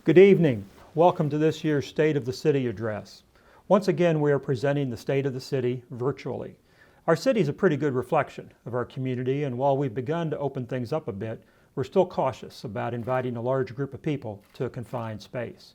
Good evening. Welcome to this year's State of the City address. Once again, we are presenting the state of the city virtually. Our city is a pretty good reflection of our community, and while we've begun to open things up a bit, we're still cautious about inviting a large group of people to a confined space.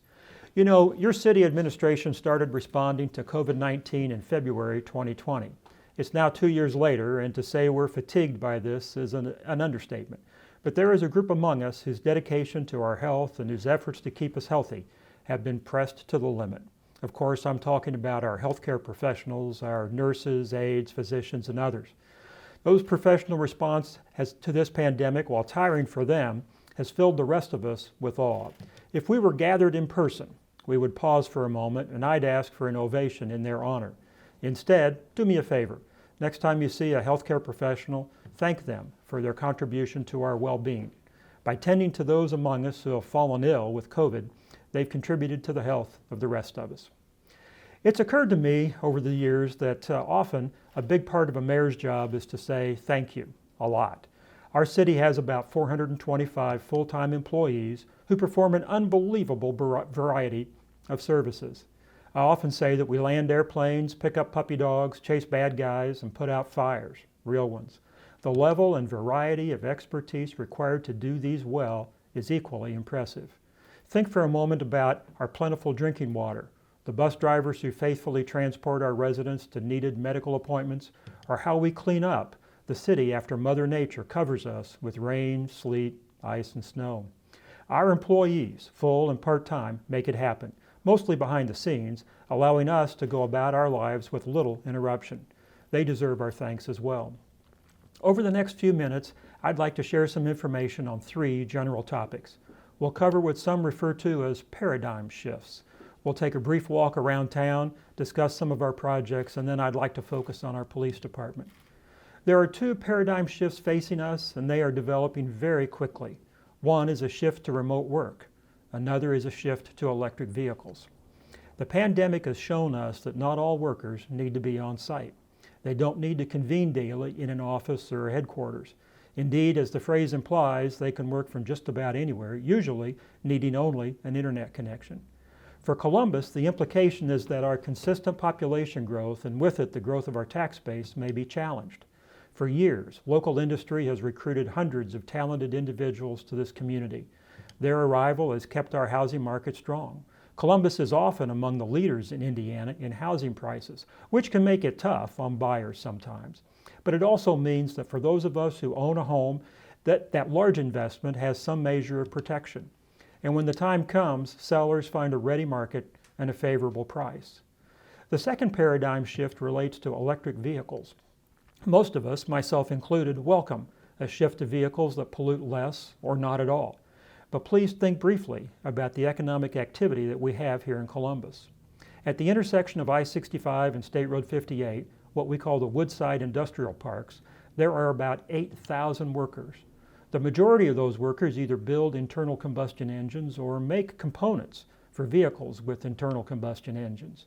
You know, your city administration started responding to COVID-19 in February 2020. It's now 2 years later, and to say we're fatigued by this is an understatement. But there is a group among us whose dedication to our health and whose efforts to keep us healthy have been pressed to the limit. Of course, I'm talking about our healthcare professionals, our nurses, aides, physicians, and others. Those professional response to this pandemic, while tiring for them, has filled the rest of us with awe. If we were gathered in person, we would pause for a moment and I'd ask for an ovation in their honor. Instead, do me a favor. Next time you see a healthcare professional, thank them for their contribution to our well-being. By tending to those among us who have fallen ill with COVID, they've contributed to the health of the rest of us. It's occurred to me over the years that often a big part of a mayor's job is to say thank you a lot. Our city has about 425 full-time employees who perform an unbelievable variety of services. I often say that we land airplanes, pick up puppy dogs, chase bad guys, and put out fires, real ones. The level and variety of expertise required to do these well is equally impressive. Think for a moment about our plentiful drinking water, the bus drivers who faithfully transport our residents to needed medical appointments, or how we clean up the city after Mother Nature covers us with rain, sleet, ice, and snow. Our employees, full and part-time, make it happen, mostly behind the scenes, allowing us to go about our lives with little interruption. They deserve our thanks as well. Over the next few minutes, I'd like to share some information on 3 general topics. We'll cover what some refer to as paradigm shifts. We'll take a brief walk around town, discuss some of our projects, and then I'd like to focus on our police department. There are 2 paradigm shifts facing us, and they are developing very quickly. One is a shift to remote work. Another is a shift to electric vehicles. The pandemic has shown us that not all workers need to be on site. They don't need to convene daily in an office or headquarters. Indeed, as the phrase implies, they can work from just about anywhere, usually needing only an internet connection. For Columbus, the implication is that our consistent population growth, and with it the growth of our tax base, may be challenged. For years, local industry has recruited hundreds of talented individuals to this community. Their arrival has kept our housing market strong. Columbus is often among the leaders in Indiana in housing prices, which can make it tough on buyers sometimes. But it also means that for those of us who own a home, that large investment has some measure of protection. And when the time comes, sellers find a ready market and a favorable price. The second paradigm shift relates to electric vehicles. Most of us, myself included, welcome a shift to vehicles that pollute less or not at all. But please think briefly about the economic activity that we have here in Columbus. At the intersection of I-65 and State Road 58, what we call the Woodside Industrial Parks, there are about 8,000 workers. The majority of those workers either build internal combustion engines or make components for vehicles with internal combustion engines.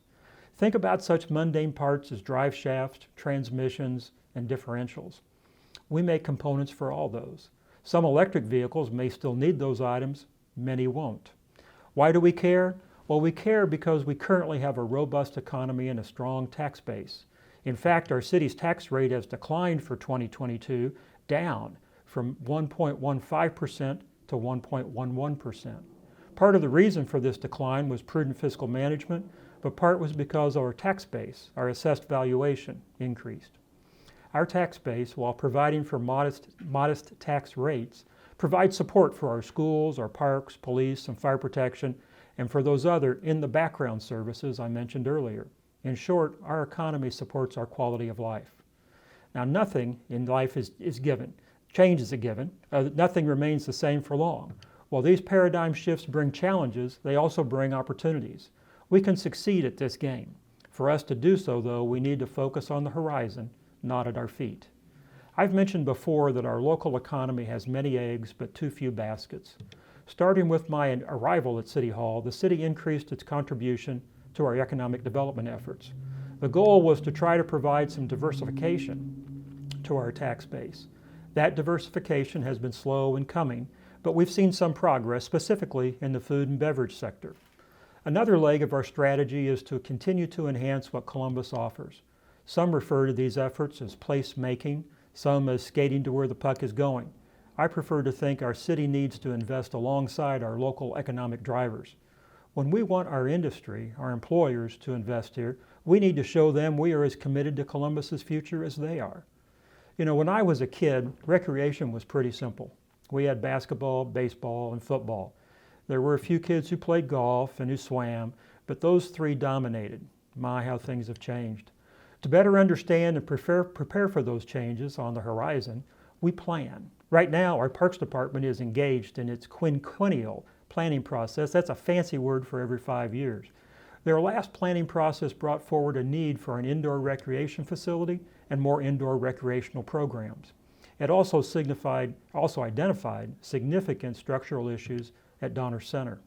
Think about such mundane parts as drive shafts, transmissions, and differentials. We make components for all those. Some electric vehicles may still need those items, many won't. Why do we care? Well, we care because we currently have a robust economy and a strong tax base. In fact, our city's tax rate has declined for 2022, down from 1.15% to 1.11%. Part of the reason for this decline was prudent fiscal management, but part was because our tax base, our assessed valuation, increased. Our tax base, while providing for modest tax rates, provides support for our schools, our parks, police, and fire protection, and for those other in-the-background services I mentioned earlier. In short, our economy supports our quality of life. Now, nothing in life is given. Change is a given. Nothing remains the same for long. While these paradigm shifts bring challenges, they also bring opportunities. We can succeed at this game. For us to do so, though, we need to focus on the horizon, not at our feet. I've mentioned before that our local economy has many eggs but too few baskets. Starting with my arrival at City Hall, the city increased its contribution to our economic development efforts. The goal was to try to provide some diversification to our tax base. That diversification has been slow in coming, but we've seen some progress, specifically in the food and beverage sector. Another leg of our strategy is to continue to enhance what Columbus offers. Some refer to these efforts as place-making, some as skating to where the puck is going. I prefer to think our city needs to invest alongside our local economic drivers. When we want our industry, our employers, to invest here, we need to show them we are as committed to Columbus's future as they are. You know, when I was a kid, recreation was pretty simple. We had basketball, baseball, and football. There were a few kids who played golf and who swam, but those three dominated. My, how things have changed. To better understand and prepare for those changes on the horizon, we plan. Right now, our Parks Department is engaged in its quinquennial planning process. That's a fancy word for every 5 years. Their last planning process brought forward a need for an indoor recreation facility and more indoor recreational programs. It also identified significant structural issues at Donner Center.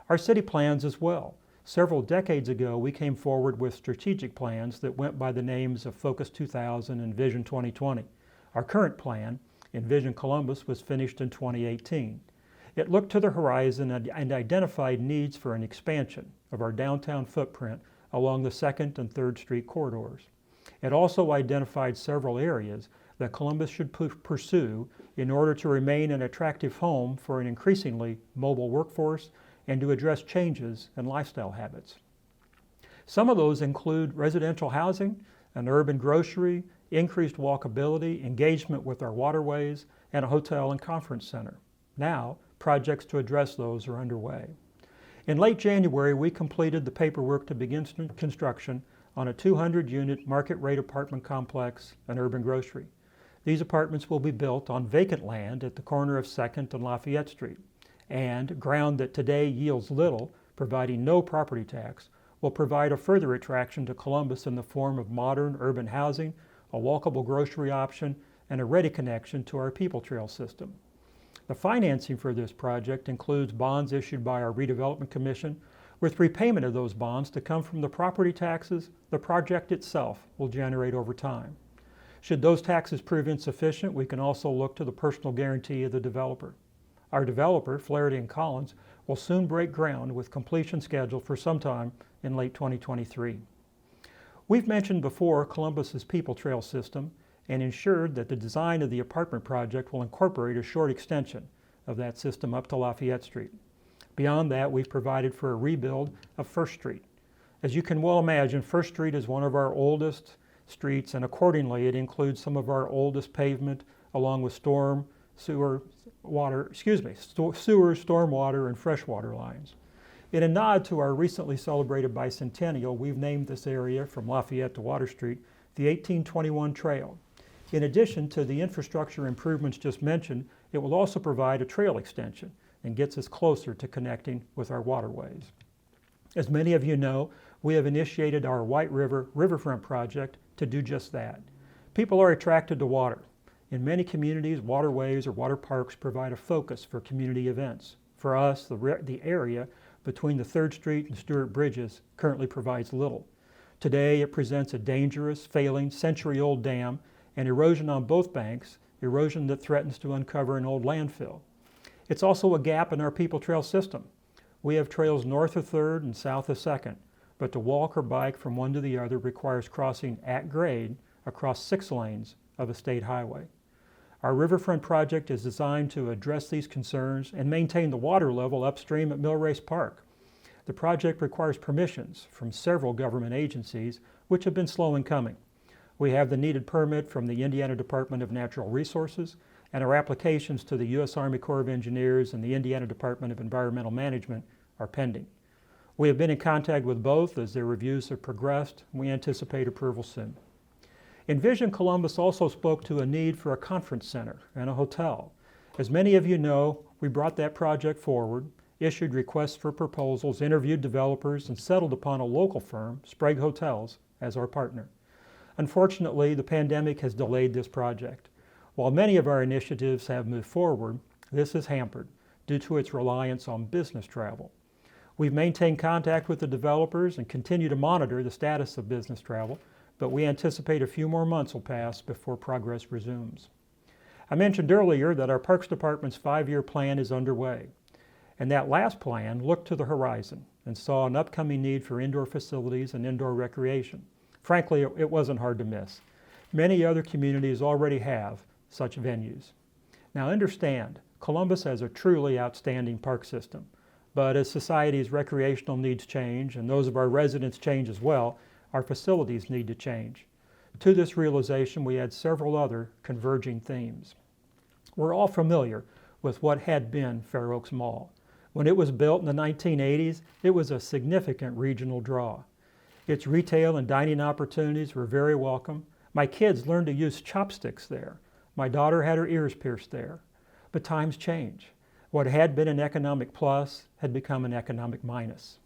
Our city plans as well. Several decades ago, we came forward with strategic plans that went by the names of Focus 2000 and Vision 2020. Our current plan, Envision Columbus, was finished in 2018. It looked to the horizon and identified needs for an expansion of our downtown footprint along the 2nd and 3rd Street corridors. It also identified several areas that Columbus should pursue in order to remain an attractive home for an increasingly mobile workforce and to address changes in lifestyle habits. Some of those include residential housing, an urban grocery, increased walkability, engagement with our waterways, and a hotel and conference center. Now, projects to address those are underway. In late January, we completed the paperwork to begin construction on a 200-unit market-rate apartment complex and urban grocery. These apartments will be built on vacant land at the corner of 2nd and Lafayette Street, and ground that today yields little, providing no property tax, will provide a further attraction to Columbus in the form of modern urban housing, a walkable grocery option, and a ready connection to our People Trail system. The financing for this project includes bonds issued by our Redevelopment Commission, with repayment of those bonds to come from the property taxes the project itself will generate over time. Should those taxes prove insufficient, we can also look to the personal guarantee of the developer. Our developer, Flaherty & Collins, will soon break ground with completion scheduled for sometime in late 2023. We've mentioned before Columbus's People Trail system and ensured that the design of the apartment project will incorporate a short extension of that system up to Lafayette Street. Beyond that, we've provided for a rebuild of First Street. As you can well imagine, First Street is one of our oldest streets, and accordingly it includes some of our oldest pavement along with sewer, stormwater, and freshwater lines. In a nod to our recently celebrated bicentennial, we've named this area from Lafayette to Water Street the 1821 Trail. In addition to the infrastructure improvements just mentioned, it will also provide a trail extension and gets us closer to connecting with our waterways. As many of you know, we have initiated our White River Riverfront project to do just that. People are attracted to water. In many communities, waterways or water parks provide a focus for community events. For us, the area between the 3rd Street and Stewart Bridges currently provides little. Today, it presents a dangerous, failing, century-old dam and erosion on both banks, erosion that threatens to uncover an old landfill. It's also a gap in our People Trail system. We have trails north of 3rd and south of 2nd, but to walk or bike from one to the other requires crossing at grade across 6 lanes of a state highway. Our Riverfront project is designed to address these concerns and maintain the water level upstream at Millrace Park. The project requires permissions from several government agencies, which have been slow in coming. We have the needed permit from the Indiana Department of Natural Resources, and our applications to the U.S. Army Corps of Engineers and the Indiana Department of Environmental Management are pending. We have been in contact with both as their reviews have progressed, and we anticipate approval soon. Envision Columbus also spoke to a need for a conference center and a hotel. As many of you know, we brought that project forward, issued requests for proposals, interviewed developers, and settled upon a local firm, Sprague Hotels, as our partner. Unfortunately, the pandemic has delayed this project. While many of our initiatives have moved forward, this is hampered due to its reliance on business travel. We've maintained contact with the developers and continue to monitor the status of business travel, but we anticipate a few more months will pass before progress resumes. I mentioned earlier that our Parks Department's 5-year plan is underway. And that last plan looked to the horizon and saw an upcoming need for indoor facilities and indoor recreation. Frankly, it wasn't hard to miss. Many other communities already have such venues. Now understand, Columbus has a truly outstanding park system, but as society's recreational needs change and those of our residents change as well, our facilities need to change. To this realization, we had several other converging themes. We're all familiar with what had been Fair Oaks Mall. When it was built in the 1980s, it was a significant regional draw. Its retail and dining opportunities were very welcome. My kids learned to use chopsticks there. My daughter had her ears pierced there. But times change. What had been an economic plus had become an economic minus.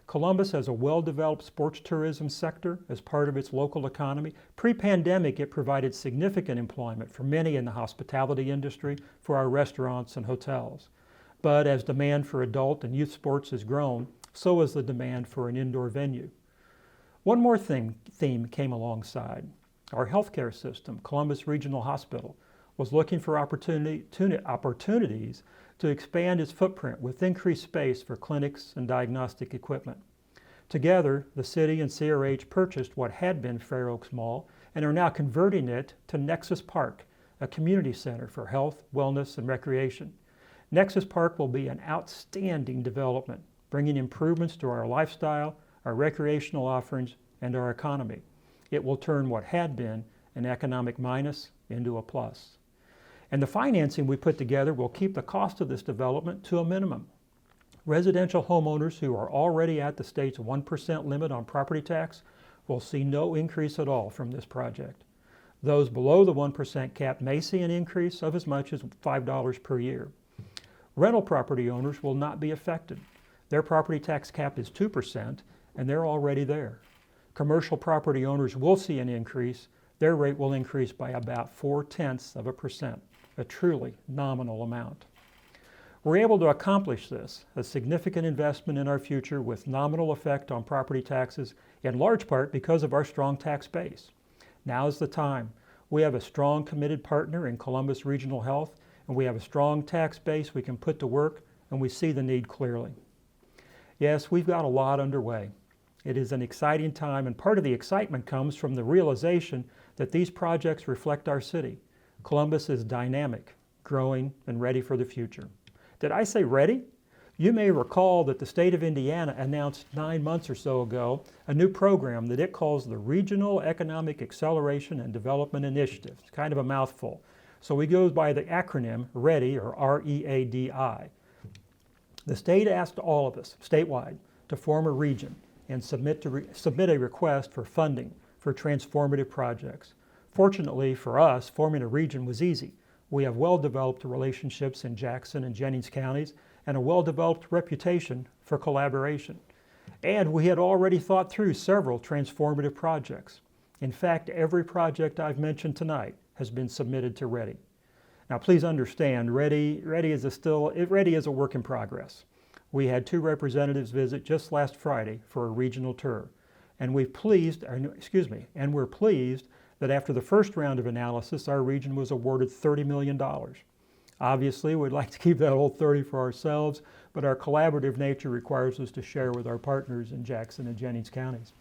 Columbus has a well-developed sports tourism sector as part of its local economy. Pre-pandemic, it provided significant employment for many in the hospitality industry, for our restaurants and hotels. But as demand for adult and youth sports has grown, so has the demand for an indoor venue. One more theme came alongside. Our healthcare system, Columbus Regional Hospital, was looking for opportunities to expand its footprint with increased space for clinics and diagnostic equipment. Together, the city and CRH purchased what had been Fair Oaks Mall and are now converting it to Nexus Park, a community center for health, wellness, and recreation. Nexus Park will be an outstanding development, bringing improvements to our lifestyle, our recreational offerings, and our economy. It will turn what had been an economic minus into a plus. And the financing we put together will keep the cost of this development to a minimum. Residential homeowners who are already at the state's 1% limit on property tax will see no increase at all from this project. Those below the 1% cap may see an increase of as much as $5 per year. Rental property owners will not be affected. Their property tax cap is 2%, and they're already there. Commercial property owners will see an increase. Their rate will increase by about 0.4%, a truly nominal amount. We're able to accomplish this, a significant investment in our future with nominal effect on property taxes, in large part because of our strong tax base. Now is the time. We have a strong, committed partner in Columbus Regional Health, and we have a strong tax base we can put to work, and we see the need clearly. Yes, we've got a lot underway. It is an exciting time, and part of the excitement comes from the realization that these projects reflect our city. Columbus is dynamic, growing, and ready for the future. Did I say ready? You may recall that the state of Indiana announced 9 months or so ago a new program that it calls the Regional Economic Acceleration and Development Initiative. It's kind of a mouthful. So we go by the acronym READI, or R-E-A-D-I. The state asked all of us, statewide, to form a region and submit a request for funding for transformative projects. Fortunately for us, forming a region was easy. We have well-developed relationships in Jackson and Jennings counties and a well-developed reputation for collaboration. And we had already thought through several transformative projects. In fact, every project I've mentioned tonight has been submitted to READI. Now please understand, READI is a work in progress. We had 2 representatives visit just last Friday for a regional tour, and we're pleased that after the first round of analysis, our region was awarded $30 million. Obviously, we'd like to keep that whole 30 for ourselves, but our collaborative nature requires us to share with our partners in Jackson and Jennings counties.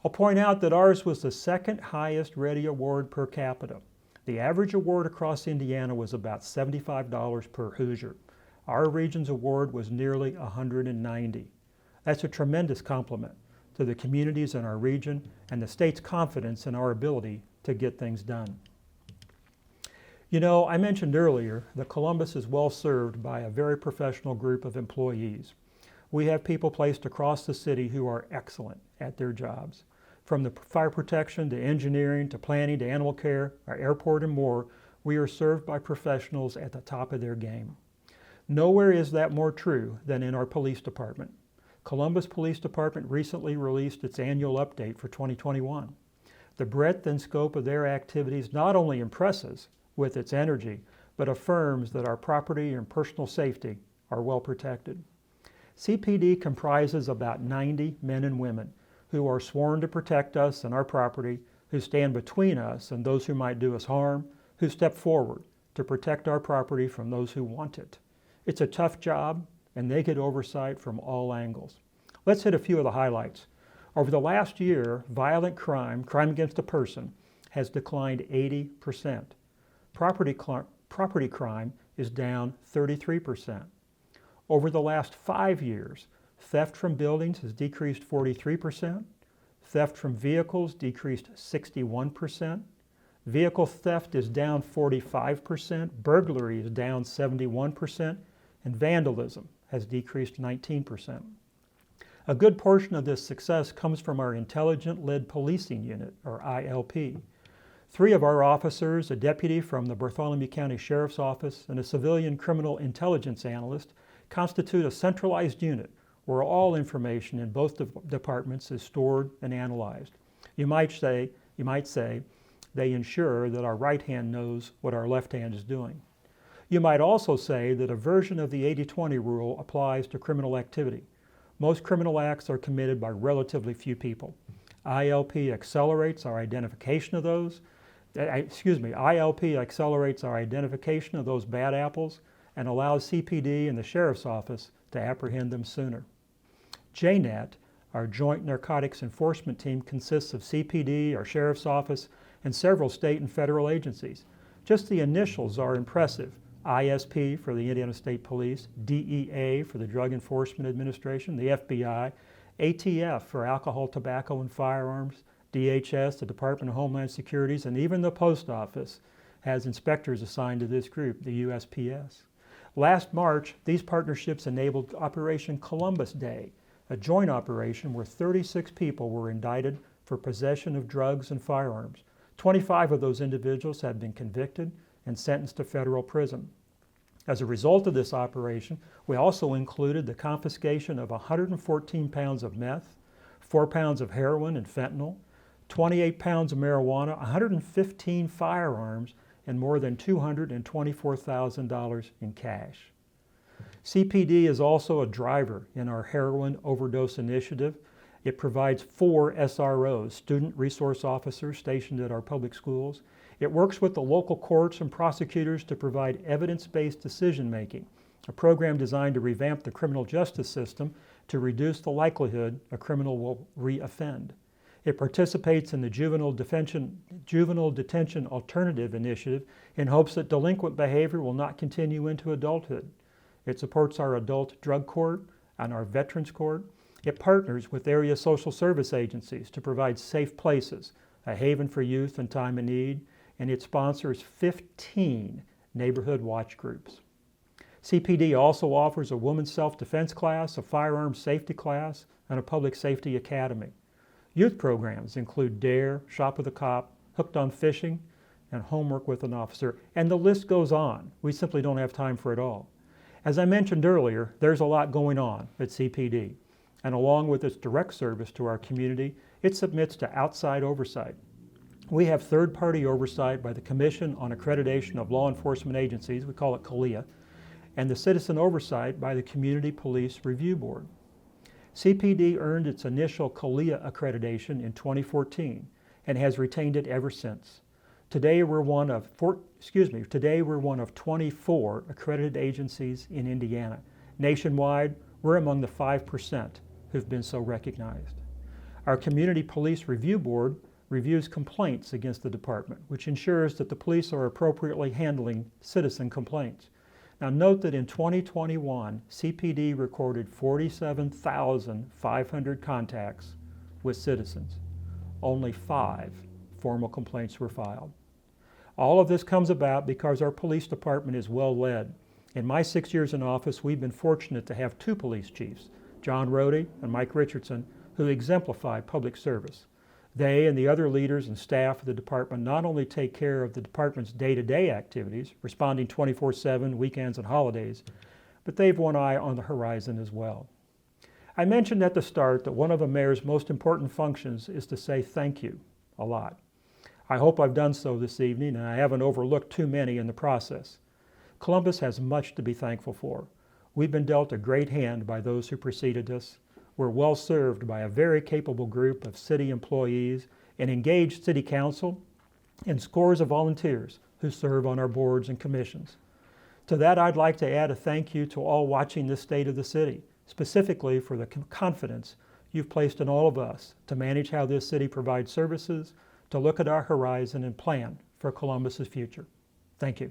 I'll point out that ours was the second highest READI award per capita. The average award across Indiana was about $75 per Hoosier. Our region's award was nearly $190. That's a tremendous compliment to the communities in our region and the state's confidence in our ability to get things done. You know, I mentioned earlier that Columbus is well served by a very professional group of employees. We have people placed across the city who are excellent at their jobs. From the fire protection to engineering to planning to animal care, our airport and more, we are served by professionals at the top of their game. Nowhere is that more true than in our police department. Columbus Police Department recently released its annual update for 2021. The breadth and scope of their activities not only impresses with its energy, but affirms that our property and personal safety are well protected. CPD comprises about 90 men and women who are sworn to protect us and our property, who stand between us and those who might do us harm, who step forward to protect our property from those who want it. It's a tough job, and they get oversight from all angles. Let's hit a few of the highlights. Over the last year, violent crime against a person, has declined 80%. Property crime is down 33%. Over the last 5 years, theft from buildings has decreased 43%. Theft from vehicles decreased 61%. Vehicle theft is down 45%. Burglary is down 71%. And vandalism has decreased 19%. A good portion of this success comes from our Intelligent-Led Policing Unit, or ILP. 3 of our officers, a deputy from the Bartholomew County Sheriff's Office, and a civilian criminal intelligence analyst, constitute a centralized unit where all information in both departments is stored and analyzed. You might say they ensure that our right hand knows what our left hand is doing. You might also say that a version of the 80-20 rule applies to criminal activity. Most criminal acts are committed by relatively few people. ILP accelerates our identification of those. ILP accelerates our identification of those bad apples and allows CPD and the Sheriff's Office to apprehend them sooner. JNET, our Joint Narcotics Enforcement Team, consists of CPD, our Sheriff's Office, and several state and federal agencies. Just the initials are impressive. ISP for the Indiana State Police, DEA for the Drug Enforcement Administration, the FBI, ATF for Alcohol, Tobacco, and Firearms, DHS, the Department of Homeland Security, and even the Post Office has inspectors assigned to this group, the USPS. Last March, these partnerships enabled Operation Columbus Day, a joint operation where 36 people were indicted for possession of drugs and firearms. 25 of those individuals had been convicted and sentenced to federal prison. As a result of this operation, we also included the confiscation of 114 pounds of meth, 4 pounds of heroin and fentanyl, 28 pounds of marijuana, 115 firearms, and more than $224,000 in cash. CPD is also a driver in our heroin overdose initiative. It provides 4 SROs, student resource officers stationed at our public schools. It works with the local courts and prosecutors to provide evidence-based decision-making, a program designed to revamp the criminal justice system to reduce the likelihood a criminal will reoffend. It participates in the Juvenile Detention Alternative Initiative in hopes that delinquent behavior will not continue into adulthood. It supports our adult drug court and our veterans court. It partners with area social service agencies to provide safe places, a haven for youth in time of need, and it sponsors 15 neighborhood watch groups. CPD also offers a women's self-defense class, a firearms safety class, and a public safety academy. Youth programs include DARE, Shop with a Cop, Hooked on Fishing, and Homework with an Officer, and the list goes on. We simply don't have time for it all. As I mentioned earlier, there's a lot going on at CPD, and along with its direct service to our community, it submits to outside oversight. We have third-party oversight by the Commission on Accreditation of Law Enforcement Agencies, we call it CALEA, and the citizen oversight by the Community Police Review Board. CPD earned its initial CALEA accreditation in 2014 and has retained it ever since. Today we're one of 24 accredited agencies in Indiana. Nationwide, we're among the 5% who've been so recognized. Our Community Police Review Board reviews complaints against the department, which ensures that the police are appropriately handling citizen complaints. Now note that in 2021, CPD recorded 47,500 contacts with citizens. Only 5 formal complaints were filed. All of this comes about because our police department is well led. In my 6 years in office, we've been fortunate to have 2 police chiefs, John Rohde and Mike Richardson, who exemplify public service. They and the other leaders and staff of the department not only take care of the department's day-to-day activities, responding 24/7, weekends and holidays, but they've one eye on the horizon as well. I mentioned at the start that one of a mayor's most important functions is to say thank you a lot. I hope I've done so this evening, and I haven't overlooked too many in the process. Columbus has much to be thankful for. We've been dealt a great hand by those who preceded us. We're well served by a very capable group of city employees, an engaged city council, and scores of volunteers who serve on our boards and commissions. To that, I'd like to add a thank you to all watching this State of the City, specifically for the confidence you've placed in all of us to manage how this city provides services, to look at our horizon and plan for Columbus's future. Thank you.